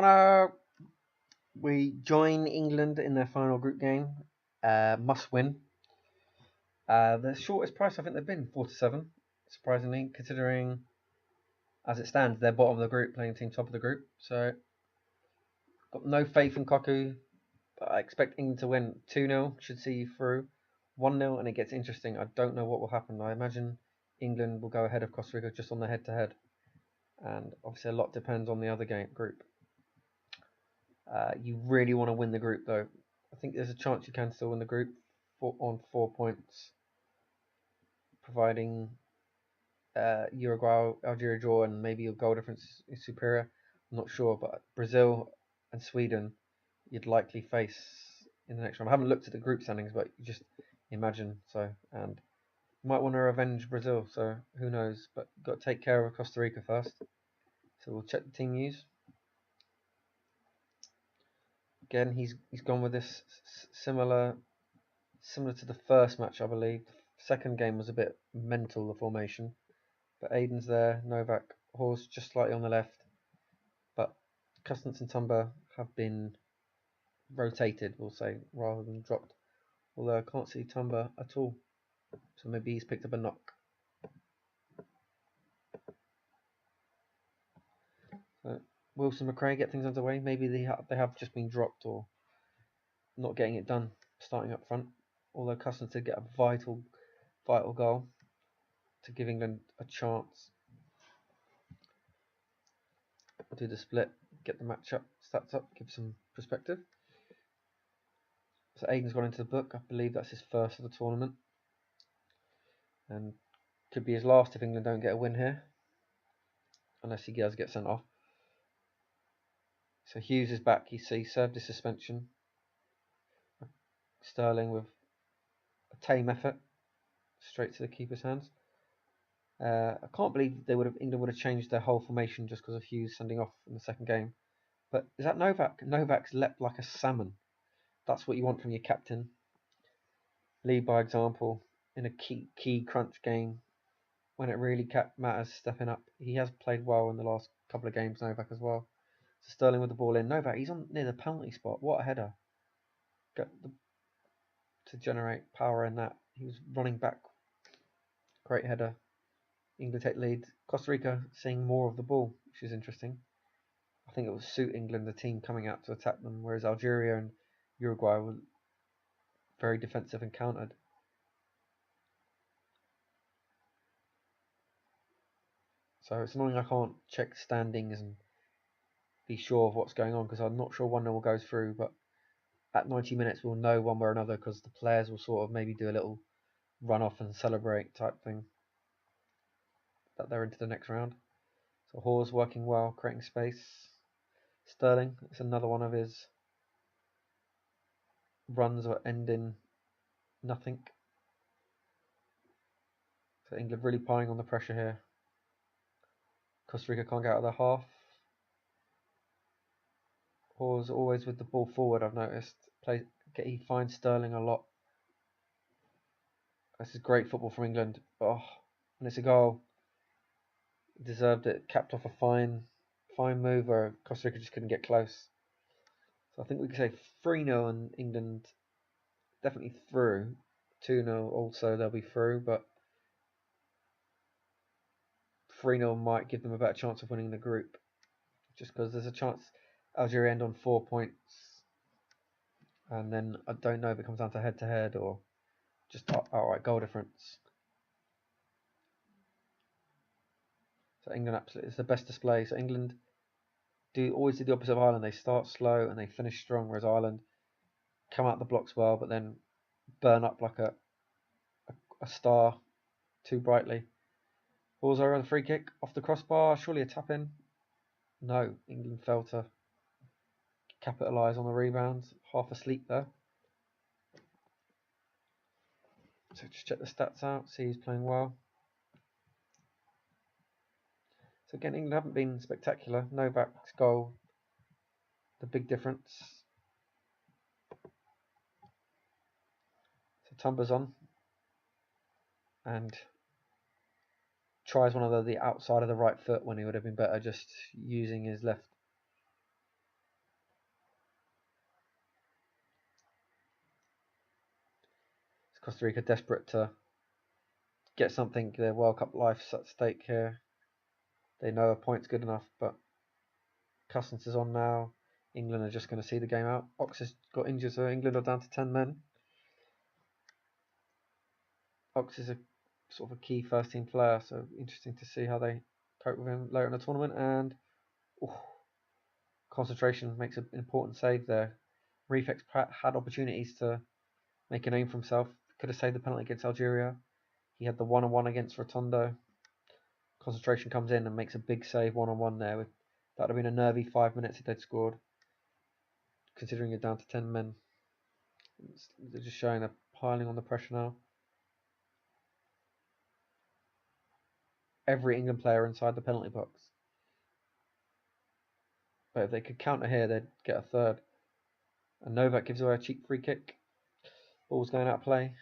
Bono! We join England in their final group game. Must win. The shortest price I think they've been, 4-7. Surprisingly, considering as it stands, they're bottom of the group, playing team top of the group. So, got no faith in Koku. But I expect England to win 2-0. Should see you through. 1-0, and it gets interesting. I don't know what will happen. I imagine England will go ahead of Costa Rica just on the head-to-head. And obviously, a lot depends on the other group. You really want to win the group, though. I think there's a chance you can still win the group on 4 points, providing Uruguay, Algeria draw, and maybe your goal difference is superior. I'm not sure, but Brazil and Sweden you'd likely face in the next round. I haven't looked at the group standings, but you just imagine so. And you might want to revenge Brazil, so who knows? But you've got to take care of Costa Rica first. So we'll check the team news. Again, he's gone with this similar to the first match, I believe. The second game was a bit mental, the formation. But Aiden's there, Novak, Horse just slightly on the left. But Custance and Tumba have been rotated, we'll say, rather than dropped. Although I can't see Tumba at all. So maybe he's picked up a knock. So Wilson McRae get things underway. Maybe they have just been dropped or not getting it done starting up front. Although Custance did get a vital goal to give England a chance. Do the split, get the match up, stats up, give some perspective. So Aiden's gone into the book. I believe that's his first of the tournament. And could be his last if England don't get a win here. Unless he does get sent off. So Hughes is back. He served his suspension. Sterling with a tame effort. Straight to the keeper's hands. I can't believe England would have changed their whole formation just because of Hughes sending off in the second game. But is that Novak? Novak's leapt like a salmon. That's what you want from your captain. Lead by example in a key crunch game when it really matters, stepping up. He has played well in the last couple of games, Novak as well. So Sterling with the ball in. Novak, he's on near the penalty spot. What a header. To generate power in that. He was running back. Great header. England take lead. Costa Rica seeing more of the ball, which is interesting. I think it will suit England, the team coming out to attack them, whereas Algeria and Uruguay were very defensive and countered. So it's annoying I can't check standings and be sure of what's going on because I'm not sure 1-0 will go through, but at 90 minutes we'll know one way or another because the players will sort of maybe do a little run off and celebrate type thing that they're into the next round. So Hawes working well, creating space. Sterling, it's another one of his runs or end in nothing. So England really piling on the pressure here. Costa Rica can't get out of their half. Hawes always with the ball forward, I've noticed. He finds Sterling a lot. This is great football from England. Oh, and it's a goal. He deserved it. Capped off a fine move where Costa Rica just couldn't get close. So I think we could say 3-0 and England definitely through. 2-0 also they'll be through, but 3-0 might give them a better chance of winning the group. Just because there's a chance Algeria end on 4 points. And then I don't know if it comes down to head-to-head or just outright goal difference. So England absolutely, it's the best display. So England always do the opposite of Ireland. They start slow and they finish strong, whereas Ireland come out the blocks well, but then burn up like a star too brightly. Balls over on the free kick, off the crossbar, surely a tap in. No, England failed to capitalise on the rebounds. Half asleep there. So just check the stats out, see he's playing well. So again, England haven't been spectacular. Novak's goal, the big difference. So Tumba's on and tries one of the outside of the right foot when he would have been better just using his left. Costa Rica desperate to get something. Their World Cup life's at stake here. They know a point's good enough, but Cousins is on now. England are just going to see the game out. Ox has got injured, so England are down to 10 men. Ox is a sort of a key first team player, so interesting to see how they cope with him later in the tournament. And concentration makes an important save there. Reflex Pratt had opportunities to make a name for himself. Could have saved the penalty against Algeria. He had the 1-on-1 against Rotondo. Concentration comes in and makes a big save 1-on-1 there. That would have been a nervy 5 minutes if they'd scored, considering you're down to 10 men. They're just showing they're piling on the pressure now. Every England player inside the penalty box. But if they could counter here, they'd get a third. And Novak gives away a cheap free kick. Ball's going out of play.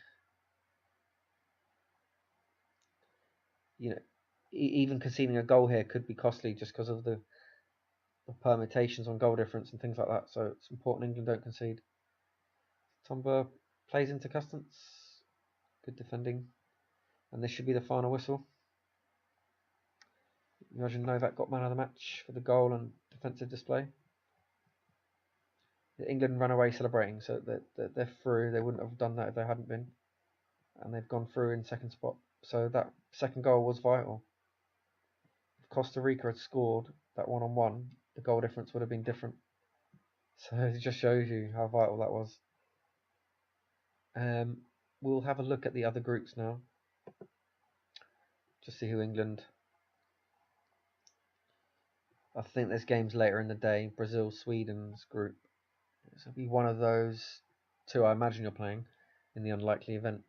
You know, even conceding a goal here could be costly just because of the permutations on goal difference and things like that. So it's important England don't concede. Tomba plays into Custance. Good defending. And this should be the final whistle. Imagine Novak got man of the match for the goal and defensive display. England ran away celebrating, so they're through. They wouldn't have done that if they hadn't been. And they've gone through in second spot. So that second goal was vital. If Costa Rica had scored that 1-on-1, the goal difference would have been different. So it just shows you how vital that was. We'll have a look at the other groups now. Just see who England... I think there's games later in the day. Brazil, Sweden's group. So it'll be one of those two I imagine you're playing in the unlikely event.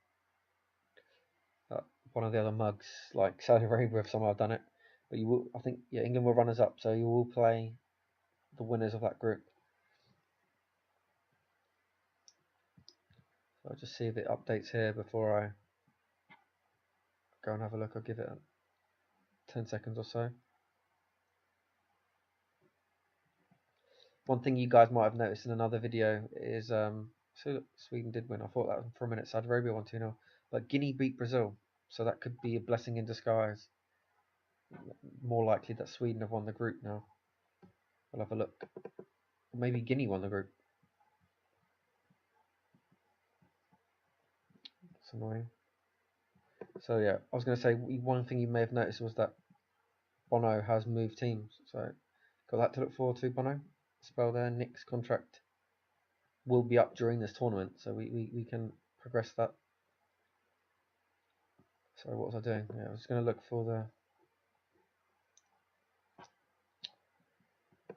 One of the other mugs, like Saudi Arabia, if somehow done it. But you will, I think, yeah, England were runners up, so you will play the winners of that group. So I'll just see if it updates here before I go and have a look. I'll give it 10 seconds or so. One thing you guys might have noticed in another video is, so look, Sweden did win. I thought that for a minute. Saudi Arabia won 2-0. But Guinea beat Brazil, so that could be a blessing in disguise. More likely that Sweden have won the group now. I'll have a look. Or maybe Guinea won the group. That's annoying. So yeah, I was going to say, one thing you may have noticed was that Bono has moved teams. So got that to look forward to, Bono. Spell there. Nick's contract will be up during this tournament, so we can progress that. Sorry, what was I doing? Yeah, I was going to look for the...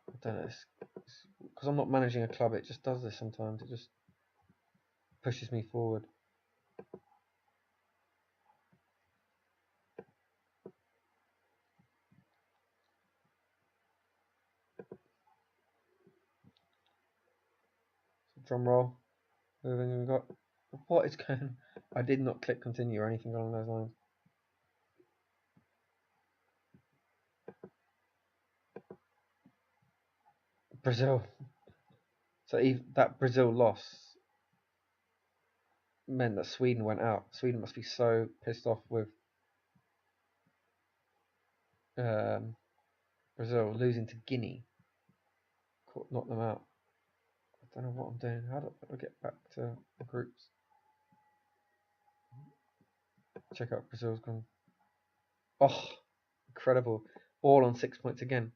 I don't know, because I'm not managing a club, it just does this sometimes. It just pushes me forward. So drum roll. Moving, we've got... What is going on? I did not click continue or anything along those lines. Brazil. So that Brazil loss meant that Sweden went out. Sweden must be so pissed off with Brazil losing to Guinea. Knocked them out. I don't know what I'm doing. How do I get back to the groups? Check out Brazil's gone. Oh, incredible. All on 6 points again.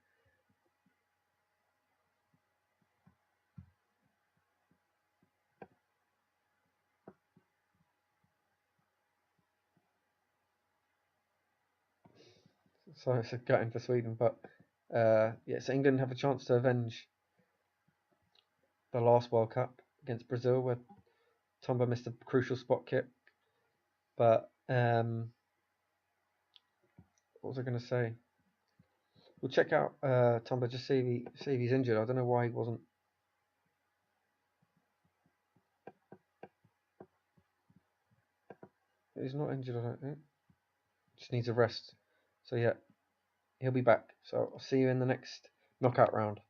So it's a gutting for Sweden, but yeah, so England have a chance to avenge the last World Cup against Brazil, where Tomba missed a crucial spot kick. But what was I going to say? We'll check out Tomba, just see if he's injured. I don't know why he wasn't. He's not injured, I don't think. Just needs a rest. So yeah, he'll be back. So I'll see you in the next knockout round.